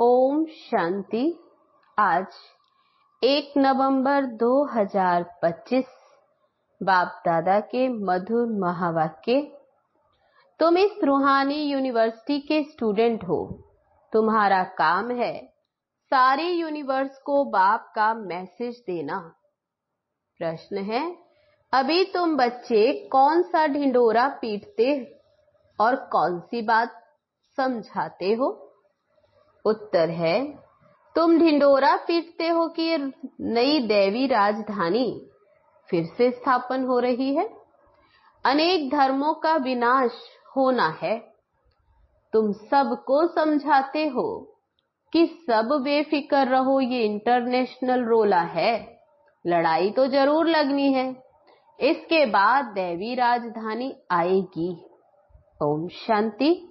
ओम शांति। आज 1 नवंबर 2025 बाप दादा के मधुर महावाक्य। तुम इस रूहानी यूनिवर्सिटी के स्टूडेंट हो। तुम्हारा काम है सारे यूनिवर्स को बाप का मैसेज देना। प्रश्न है, अभी तुम बच्चे कौन सा ढिंडोरा पीटते और कौन सी बात समझाते हो? उत्तर है, तुम ढिंडोरा पीटते हो कि नई दैवी राजधानी फिर से स्थापन हो रही है, अनेक धर्मों का विनाश होना है। तुम सबको समझाते हो कि सब बेफिक्र रहो, ये इंटरनेशनल रोला है, लड़ाई तो जरूर लगनी है, इसके बाद दैवी राजधानी आएगी। ओम शांति।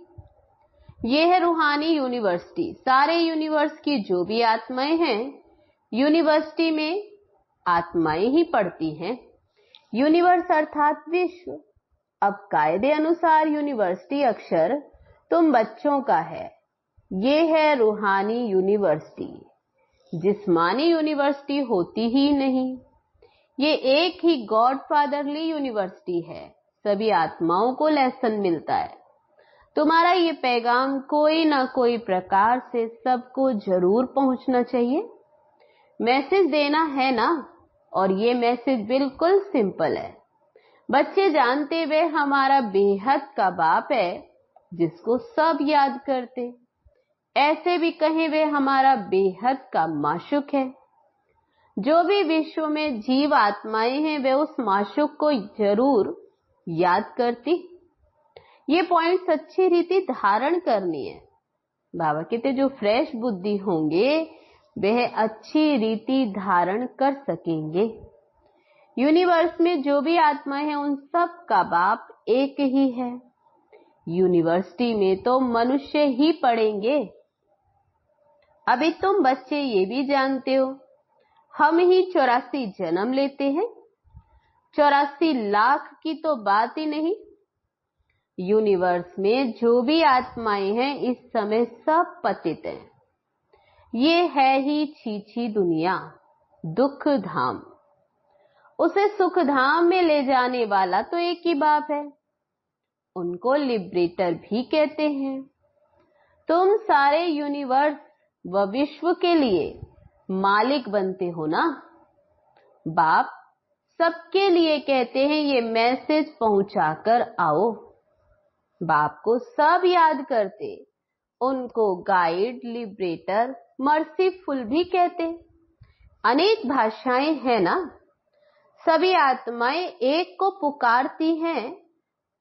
ये है रूहानी यूनिवर्सिटी। सारे यूनिवर्स की जो भी आत्माएं हैं, यूनिवर्सिटी में आत्माएं ही पढ़ती हैं। यूनिवर्स अर्थात विश्व। अब कायदे अनुसार यूनिवर्सिटी अक्षर तुम बच्चों का है। ये है रूहानी यूनिवर्सिटी। जिस्मानी यूनिवर्सिटी होती ही नहीं। ये एक ही गॉडफादरली यूनिवर्सिटी है। सभी आत्माओं को लेसन मिलता है। तुम्हारा ये पैगाम कोई ना कोई प्रकार से सबको जरूर पहुंचना चाहिए। मैसेज देना है ना, और ये मैसेज बिल्कुल सिंपल है। बच्चे जानते वे हमारा बेहद का बाप है, जिसको सब याद करते। ऐसे भी कहें वे हमारा बेहद का माशुक है। जो भी विश्व में जीव आत्माएं हैं, वे उस माशुक को जरूर याद करती। ये पॉइंट सच्ची रीति धारण करनी है। बाबा कहते जो फ्रेश बुद्धि होंगे वह अच्छी रीति धारण कर सकेंगे। यूनिवर्स में जो भी आत्मा है उन सब का बाप एक ही है। यूनिवर्सिटी में तो मनुष्य ही पढ़ेंगे। अभी तुम बच्चे ये भी जानते हो, हम ही 84 जन्म लेते हैं। 84 लाख की तो बात ही नहीं। यूनिवर्स में जो भी आत्माएं हैं इस समय सब पतित हैं। ये है ही छीछी दुनिया, दुख धाम। उसे सुख धाम में ले जाने वाला तो एक ही बाप है। उनको लिबरेटर भी कहते हैं। तुम सारे यूनिवर्स व विश्व के लिए मालिक बनते हो ना। बाप सबके लिए कहते हैं ये मैसेज पहुंचाकर आओ। बाप को सब याद करते। उनको गाइड, लिबरेटर, मर्सीफुल भी कहते। अनेक भाषाएं हैं ना। सभी आत्माएं एक को पुकारती हैं,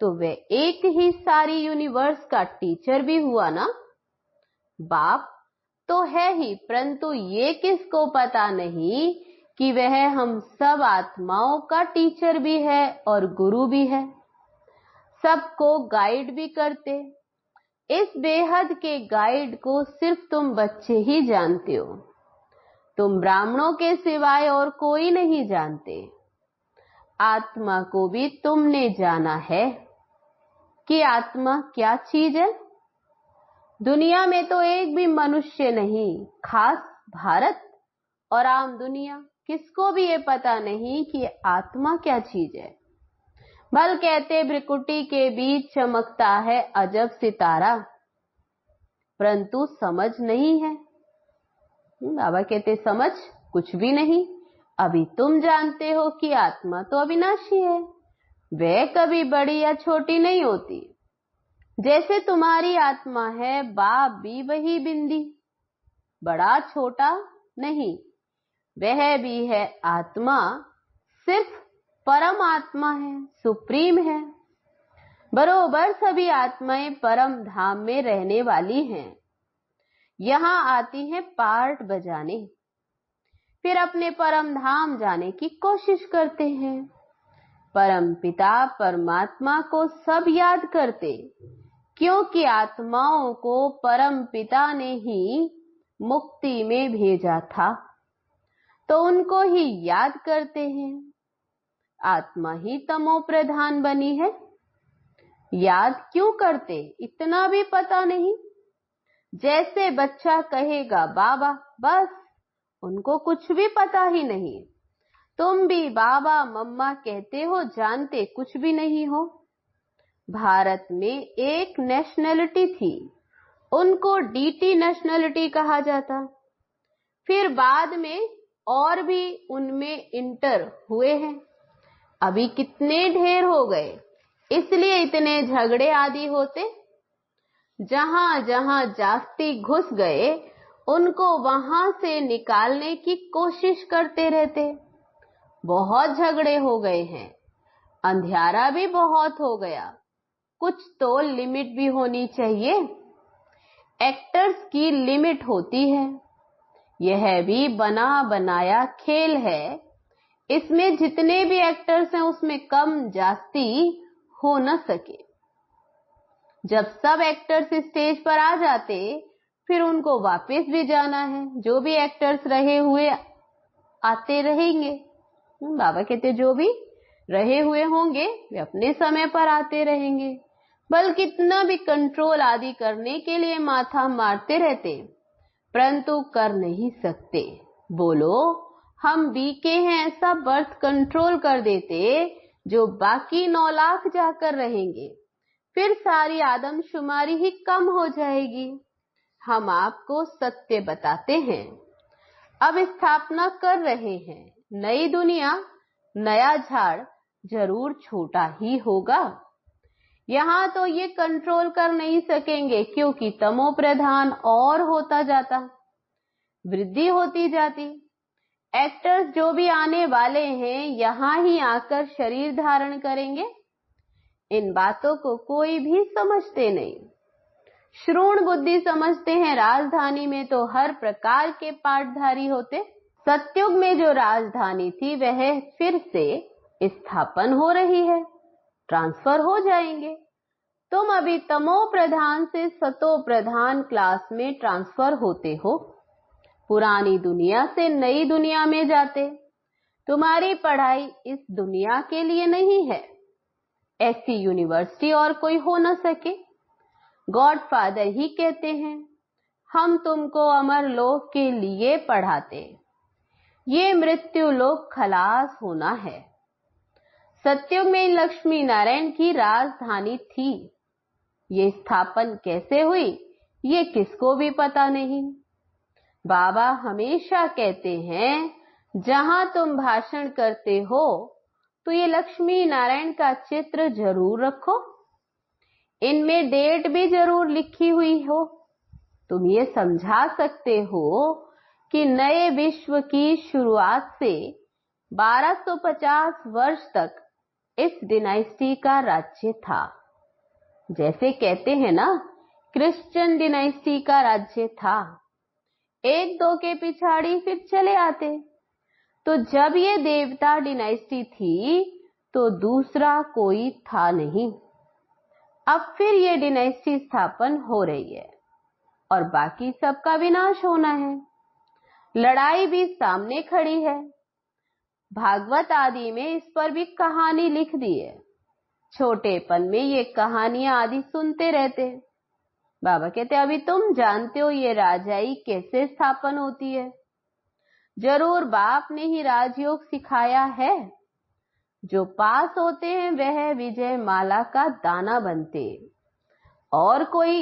तो वे एक ही सारी यूनिवर्स का टीचर भी हुआ ना। बाप तो है ही, परंतु ये किसको पता नहीं कि वह हम सब आत्माओं का टीचर भी है और गुरु भी है। सबको गाइड भी करते। इस बेहद के गाइड को सिर्फ तुम बच्चे ही जानते हो। तुम ब्राह्मणों के सिवाय और कोई नहीं जानते। आत्मा को भी तुमने जाना है कि आत्मा क्या चीज है। दुनिया में तो एक भी मनुष्य नहीं, खास भारत और आम दुनिया, किसको भी ये पता नहीं कि आत्मा क्या चीज है। भल कहते भ्रिकुटी के बीच चमकता है अजब सितारा, परंतु समझ नहीं है। बाबा कहते समझ कुछ भी नहीं। अभी तुम जानते हो कि आत्मा तो अविनाशी है, वह कभी बड़ी या छोटी नहीं होती। जैसे तुम्हारी आत्मा है, बाप भी वही बिंदी, बड़ा छोटा नहीं, वह भी है आत्मा, सिर्फ परम आत्मा है, सुप्रीम है। बरोबर सभी आत्माएं परम धाम में रहने वाली हैं। यहां आती हैं पार्ट बजाने, फिर अपने परम धाम जाने की कोशिश करते हैं। परम पिता परमात्मा को सब याद करते, क्योंकि आत्माओं को परम पिता ने ही मुक्ति में भेजा था, तो उनको ही याद करते हैं। आत्मा ही तमो प्रधान बनी है, याद क्यों करते इतना भी पता नहीं। जैसे बच्चा कहेगा बाबा, बस उनको कुछ भी पता ही नहीं। तुम भी बाबा मम्मा कहते हो, जानते कुछ भी नहीं हो। भारत में एक नेशनलिटी थी, उनको डीटी नेशनलिटी कहा जाता। फिर बाद में और भी उनमें इंटर हुए हैं। अभी कितने ढेर हो गए, इसलिए इतने झगड़े आदि होते। जहां जहां जास्ती घुस गए उनको वहां से निकालने की कोशिश करते रहते। बहुत झगड़े हो गए हैं, अंधियारा भी बहुत हो गया। कुछ तो लिमिट भी होनी चाहिए। एक्टर्स की लिमिट होती है। यह भी बना बनाया खेल है। इसमें जितने भी एक्टर्स हैं उसमें कम जास्ती हो न सके। जब सब एक्टर्स स्टेज पर आ जाते फिर उनको वापस भी जाना है। जो भी एक्टर्स रहे हुए आते रहेंगे। बाबा कहते जो भी रहे हुए होंगे वे अपने समय पर आते रहेंगे। बल्कि कितना भी कंट्रोल आदि करने के लिए माथा मारते रहते, परंतु कर नहीं सकते। बोलो हम बीके हैं, ऐसा बर्थ कंट्रोल कर देते जो बाकी 9 लाख जाकर रहेंगे, फिर सारी आदमशुमारी ही कम हो जाएगी। हम आपको सत्य बताते हैं। अब स्थापना कर रहे हैं नई दुनिया, नया झाड़ जरूर छोटा ही होगा। यहां तो ये कंट्रोल कर नहीं सकेंगे क्योंकि तमो प्रधान और होता जाता, वृद्धि होती जाती। एक्टर्स जो भी आने वाले हैं यहां ही आकर शरीर धारण करेंगे। इन बातों को कोई भी समझते नहीं। श्रवण बुद्धि समझते हैं। राजधानी में तो हर प्रकार के पाठधारी होते। सतयुग में जो राजधानी थी वह फिर से स्थापन हो रही है, ट्रांसफर हो जाएंगे। तुम अभी तमो प्रधान से सतो प्रधान क्लास में ट्रांसफर होते हो, पुरानी दुनिया से नई दुनिया में जाते। तुम्हारी पढ़ाई इस दुनिया के लिए नहीं है। ऐसी यूनिवर्सिटी और कोई हो न सके। गॉड फादर ही कहते हैं हम तुमको अमर लोक के लिए पढ़ाते, ये मृत्यु लोक खलास होना है। सतयुग में लक्ष्मी नारायण की राजधानी थी। ये स्थापन कैसे हुई ये किसको भी पता नहीं। बाबा हमेशा कहते हैं जहां तुम भाषण करते हो तो ये लक्ष्मी नारायण का चित्र जरूर रखो, इनमें डेट भी जरूर लिखी हुई हो। तुम ये समझा सकते हो कि नए विश्व की शुरुआत से 1250 वर्ष तक इस डिनाइस्टी का राज्य था। जैसे कहते हैं ना, क्रिश्चियन डिनाइस्टी का राज्य था। 1-2 के पिछाड़ी फिर चले आते। तो जब ये देवता डिनाइस्टी थी तो दूसरा कोई था नहीं। अब फिर ये डिनाइस्टी स्थापन हो रही है और बाकी सबका विनाश होना है। लड़ाई भी सामने खड़ी है। भागवत आदि में इस पर भी कहानी लिख दी है। छोटेपन में ये कहानियां आदि सुनते रहते। बाबा कहते अभी तुम जानते हो ये राजाई कैसे स्थापन होती है। जरूर बाप ने ही राजयोग सिखाया है। जो पास होते हैं वह विजय माला का दाना बनते, और कोई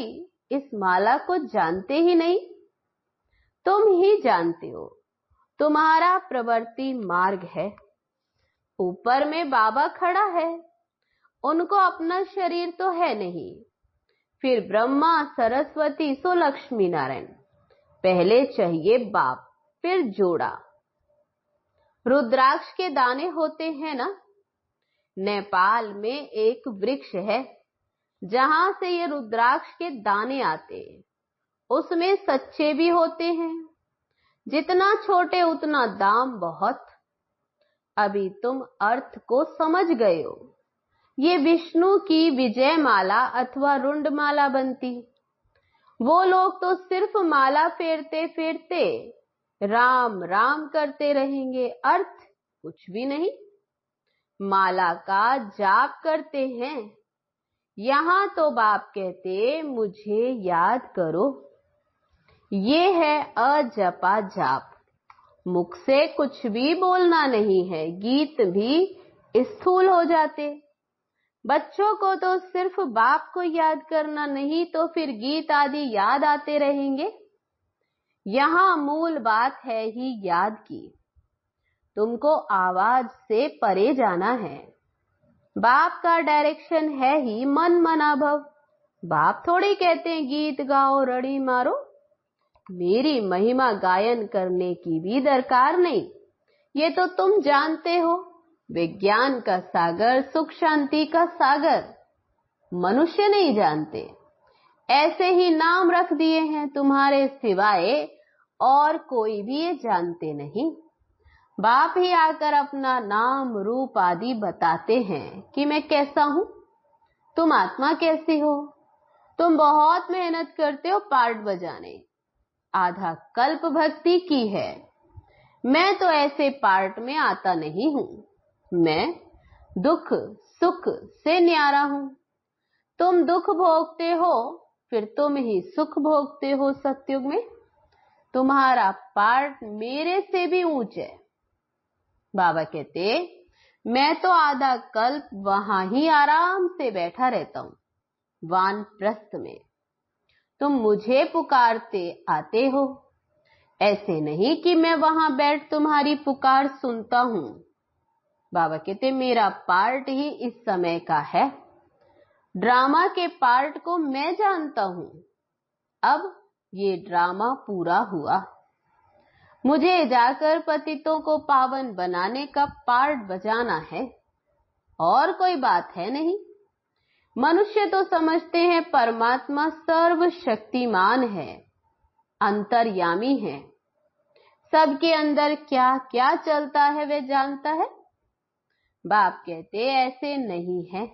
इस माला को जानते ही नहीं। तुम ही जानते हो, तुम्हारा प्रवृत्ति मार्ग है। ऊपर में बाबा खड़ा है, उनको अपना शरीर तो है नहीं। फिर ब्रह्मा सरस्वती सो लक्ष्मी नारायण। पहले चाहिए बाप, फिर जोड़ा। रुद्राक्ष के दाने होते हैं ना। नेपाल में एक वृक्ष है जहां से ये रुद्राक्ष के दाने आते हैं। उसमें सच्चे भी होते हैं। जितना छोटे उतना दाम बहुत। अभी तुम अर्थ को समझ गए हो। ये विष्णु की विजय माला अथवा रुंड माला बनती। वो लोग तो सिर्फ माला फेरते फेरते राम राम करते रहेंगे, अर्थ कुछ भी नहीं। माला का जाप करते हैं। यहां तो बाप कहते मुझे याद करो। ये है अजपा जाप। मुख से कुछ भी बोलना नहीं है, गीत भी स्थूल हो जाते। बच्चों को तो सिर्फ बाप को याद करना नहीं तो फिर गीत आदि याद आते रहेंगे। यहाँ मूल बात है ही याद की। तुमको आवाज से परे जाना है। बाप का डायरेक्शन है ही मन मनाभव। बाप थोड़ी कहते हैं गीत गाओ रड़ी मारो। मेरी महिमा गायन करने की भी दरकार नहीं, ये तो तुम जानते हो। विज्ञान का सागर, सुख शांति का सागर मनुष्य नहीं जानते। ऐसे ही नाम रख दिए हैं, तुम्हारे सिवाय और कोई भी ये जानते नहीं। बाप ही आकर अपना नाम रूप आदि बताते हैं कि मैं कैसा हूं, तुम आत्मा कैसी हो। तुम बहुत मेहनत करते हो पार्ट बजाने, आधा कल्प भक्ति की है। मैं तो ऐसे पार्ट में आता नहीं हूं। मैं दुख सुख से न्यारा हूं। तुम दुख भोगते हो, फिर तुम ही सुख भोगते हो। सतयुग में तुम्हारा पार्ट मेरे से भी ऊंच है। बाबा कहते मैं तो आधा कल्प वहां ही आराम से बैठा रहता हूं, वानप्रस्थ में। तुम मुझे पुकारते आते हो, ऐसे नहीं कि मैं वहां बैठ तुम्हारी पुकार सुनता हूं। बाबा कहते मेरा पार्ट ही इस समय का है। ड्रामा के पार्ट को मैं जानता हूं। अब ये ड्रामा पूरा हुआ। मुझे जाकर पतितों को पावन बनाने का पार्ट बजाना है, और कोई बात है नहीं। मनुष्य तो समझते हैं परमात्मा सर्वशक्तिमान है, अंतर्यामी है, सबके अंदर क्या क्या चलता है वे जानता है। बाप कहते ऐसे नहीं है।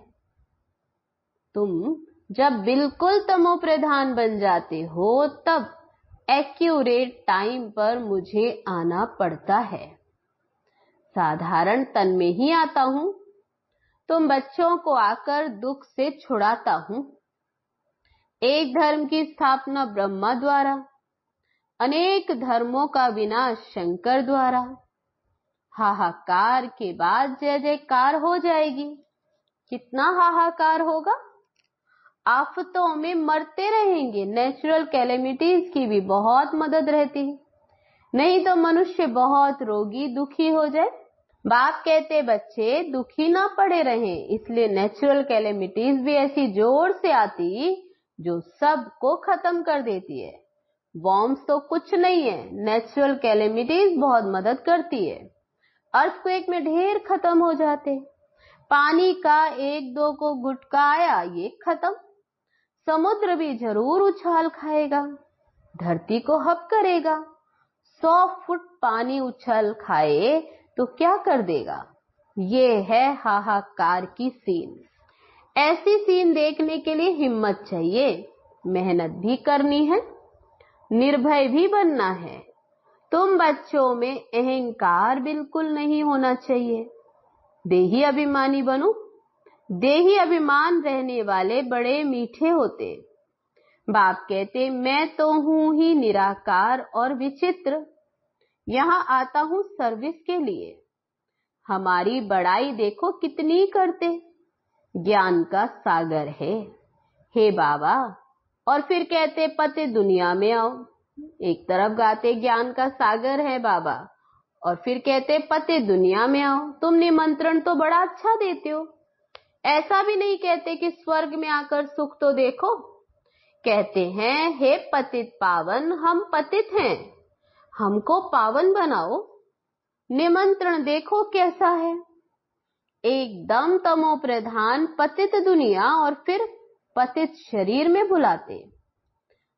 तुम जब बिल्कुल तमो प्रधान बन जाते हो तब एक्यूरेट टाइम पर मुझे आना पड़ता है। साधारण तन में ही आता हूं। तुम बच्चों को आकर दुख से छुड़ाता हूं। एक धर्म की स्थापना ब्रह्मा द्वारा, अनेक धर्मों का विनाश शंकर द्वारा। हाहाकार के बाद जय जयकार हो जाएगी। कितना हाहाकार होगा। आफतों में मरते रहेंगे। नेचुरल कैलेमिटीज की भी बहुत मदद रहती है, नहीं तो मनुष्य बहुत रोगी दुखी हो जाए। बाप कहते बच्चे दुखी ना पड़े रहें, इसलिए नेचुरल कैलेमिटीज भी ऐसी जोर से आती जो सबको खत्म कर देती है। बॉम्ब्स तो कुछ नहीं है, नेचुरल कैलेमिटीज बहुत मदद करती है। अर्थक्वेक में ढेर खत्म हो जाते। पानी का एक दो को गुटका आया, ये खत्म। समुद्र भी जरूर उछाल खाएगा, धरती को हप करेगा। 100 फुट पानी उछल खाए तो क्या कर देगा। ये है हाहाकार की सीन। ऐसी सीन देखने के लिए हिम्मत चाहिए, मेहनत भी करनी है, निर्भय भी बनना है। तुम बच्चों में अहंकार बिल्कुल नहीं होना चाहिए। देही अभिमानी बनो। देही अभिमान रहने वाले बड़े मीठे होते। बाप कहते मैं तो हूं ही निराकार और विचित्र। यहां आता हूं सर्विस के लिए। हमारी बड़ाई देखो कितनी करते। ज्ञान का सागर है हे बाबा। और फिर कहते पते दुनिया में आओ। एक तरफ गाते ज्ञान का सागर है बाबा, और फिर कहते पते दुनिया में आओ। तुम निमंत्रण तो बड़ा अच्छा देते हो। ऐसा भी नहीं कहते कि स्वर्ग में आकर सुख तो देखो। कहते हैं हे पतित पावन, हम पतित हैं, हमको पावन बनाओ। निमंत्रण देखो कैसा है। एकदम तमो प्रधान पतित दुनिया और फिर पतित शरीर में बुलाते।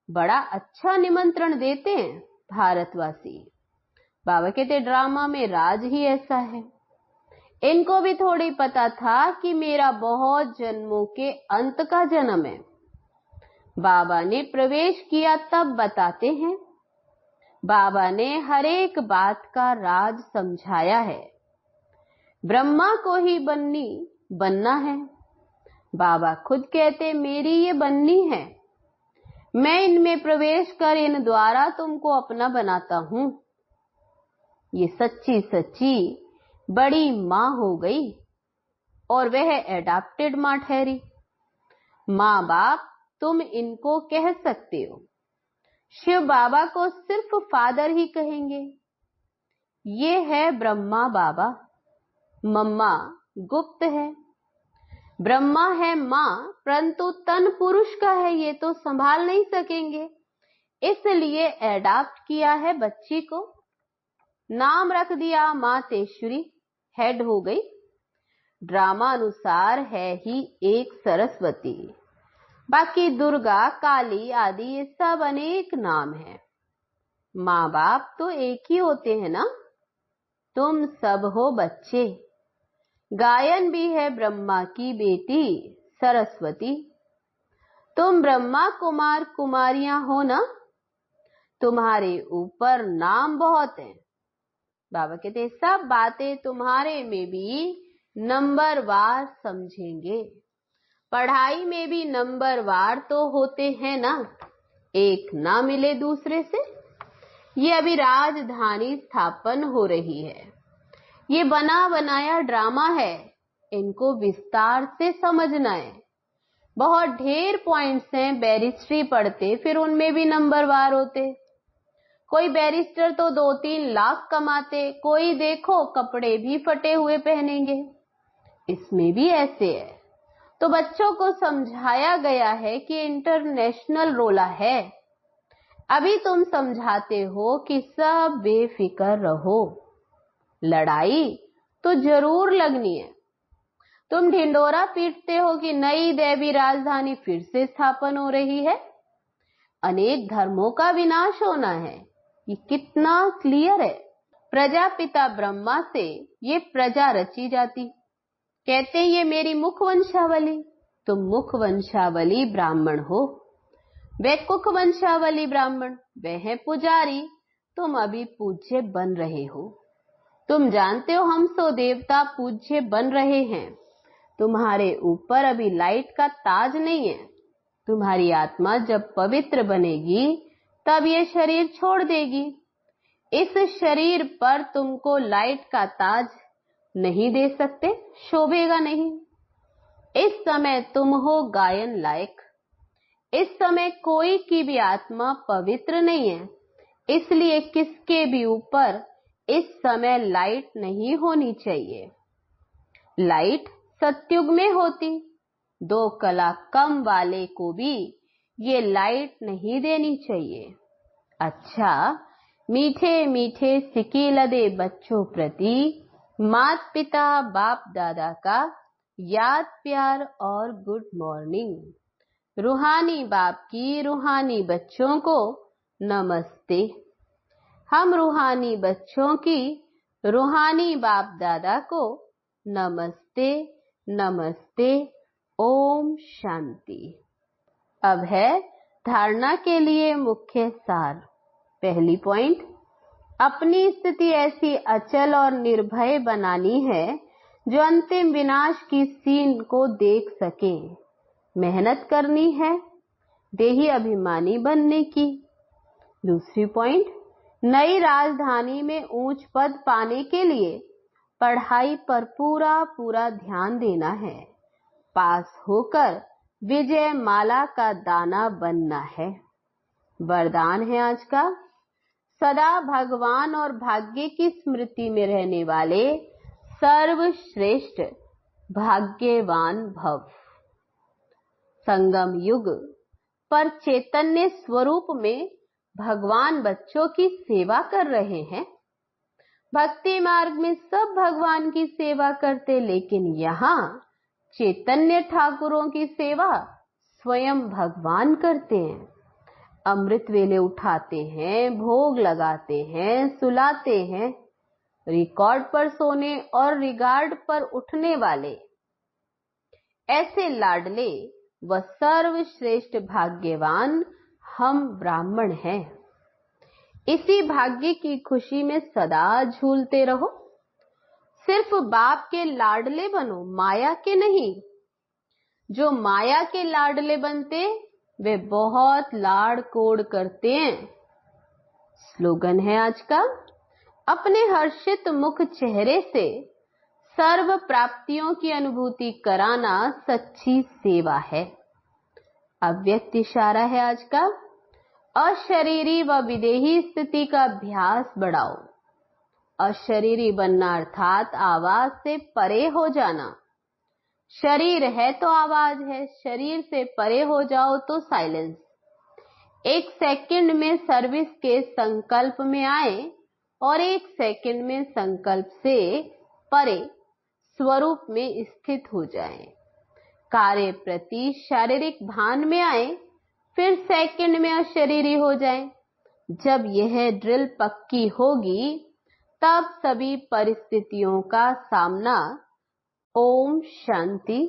बड़ा अच्छा निमंत्रण देते हैं भारतवासी। बाबा कहते ड्रामा में राज ही ऐसा है। इनको भी थोड़ी पता था कि मेरा बहुत जन्मों के अंत का जन्म है। बाबा ने प्रवेश किया तब बताते हैं। बाबा ने हर एक बात का राज समझाया है। ब्रह्मा को ही बनना है। बाबा खुद कहते मेरी ये बननी है। मैं इनमें प्रवेश कर इन द्वारा तुमको अपना बनाता हूं। ये सच्ची सच्ची बड़ी माँ हो गई और वह एडाप्टेड माँ ठहरी। माँ बाप तुम इनको कह सकते हो, शिव बाबा को सिर्फ फादर ही कहेंगे। ये है ब्रह्मा बाबा, मम्मा गुप्त है। ब्रह्मा है माँ, परंतु तन पुरुष का है, ये तो संभाल नहीं सकेंगे, इसलिए एडाप्ट किया है बच्ची को। नाम रख दिया मातेश्वरी, हेड हो गई। ड्रामा अनुसार है ही एक सरस्वती, बाकी दुर्गा काली आदि ये सब अनेक नाम है। माँ बाप तो एक ही होते हैं ना। तुम सब हो बच्चे। गायन भी है ब्रह्मा की बेटी सरस्वती। तुम ब्रह्मा कुमार कुमारियां हो ना। तुम्हारे ऊपर नाम बहुत है। बाबा कहते सब बातें तुम्हारे में भी नंबरवार समझेंगे। पढ़ाई में भी नंबरवार तो होते हैं ना, एक ना मिले दूसरे से। ये अभी राजधानी स्थापन हो रही है। ये बना बनाया ड्रामा है, इनको विस्तार से समझना है। बहुत ढेर पॉइंट्स हैं, बैरिस्ट्री पढ़ते फिर उनमें भी नंबरवार होते। कोई बैरिस्टर तो 2-3 लाख कमाते, कोई देखो कपड़े भी फटे हुए पहनेंगे। इसमें भी ऐसे है। तो बच्चों को समझाया गया है कि इंटरनेशनल रोला है। अभी तुम समझाते हो कि सब बेफिक्र रहो, लड़ाई तो जरूर लगनी है। तुम ढिंडोरा पीटते हो कि नई दैवी राजधानी फिर से स्थापन हो रही है, अनेक धर्मों का विनाश होना है। ये कितना क्लियर है। प्रजापिता ब्रह्मा से ये प्रजा रची जाती। कहते हैं ये मेरी मुख वंशावली। तुम मुख वंशावली ब्राह्मण हो, वे कुख वंशावली ब्राह्मण, वे हैं पुजारी। तुम अभी पूज्य बन रहे हो। तुम जानते हो हम सो देवता पूज्य बन रहे हैं। तुम्हारे ऊपर अभी लाइट का ताज नहीं है। तुम्हारी आत्मा जब पवित्र बनेगी तब ये शरीर छोड़ देगी। इस शरीर पर तुमको लाइट का ताज नहीं दे सकते, शोभेगा नहीं। इस समय तुम हो गायन लायक। इस समय कोई की भी आत्मा पवित्र नहीं है, इसलिए किसके भी ऊपर इस समय लाइट नहीं होनी चाहिए। लाइट सतयुग में होती, 2 कला कम वाले को भी ये लाइट नहीं देनी चाहिए। अच्छा, मीठे मीठे सिक्के लदे बच्चों प्रति माता पिता बाप दादा का याद प्यार और गुड मॉर्निंग। रूहानी बाप की रूहानी बच्चों को नमस्ते। हम रूहानी बच्चों की रूहानी बाप दादा को नमस्ते नमस्ते। ओम शांति। अब है धारणा के लिए मुख्य सार। पहली पॉइंट, अपनी स्थिति ऐसी अचल और निर्भय बनानी है जो अंतिम विनाश की सीन को देख सके। मेहनत करनी है देही अभिमानी बनने की। दूसरी पॉइंट, नई राजधानी में ऊंच पद पाने के लिए पढ़ाई पर पूरा ध्यान देना है। पास होकर विजय माला का दाना बनना है। वरदान है आज का, सदा भगवान और भाग्य की स्मृति में रहने वाले सर्वश्रेष्ठ भाग्यवान भव। संगम युग पर चैतन्य स्वरूप में भगवान बच्चों की सेवा कर रहे हैं। भक्ति मार्ग में सब भगवान की सेवा करते, लेकिन यहाँ चैतन्य ठाकुरों की सेवा स्वयं भगवान करते हैं। अमृत वेले उठाते हैं, भोग लगाते हैं, सुलाते हैं। रिकॉर्ड पर सोने और रिगार्ड पर उठने वाले ऐसे लाडले व सर्वश्रेष्ठ भाग्यवान हम ब्राह्मण हैं। इसी भाग्य की खुशी में सदा झूलते रहो। सिर्फ बाप के लाडले बनो, माया के नहीं। जो माया के लाडले बनते वे बहुत लाड़ कोड़ करते हैं। स्लोगन है आज का, अपने हर्षित मुख चेहरे से सर्व प्राप्तियों की अनुभूति कराना सच्ची सेवा है। अव्यक्त इशारा है आज का, अशरीरी व विदेही स्थिति का अभ्यास बढ़ाओ। अशरीरी बनना अर्थात आवाज से परे हो जाना। शरीर है तो आवाज है, शरीर से परे हो जाओ तो साइलेंस। 1 सेकंड में सर्विस के संकल्प में आए और 1 सेकंड में संकल्प से परे स्वरूप में स्थित हो जाएं। कार्य प्रति शारीरिक भान में आए, फिर सेकंड में अशरीरी हो जाएं। जब यह ड्रिल पक्की होगी तब सभी परिस्थितियों का सामना। ओम शांति।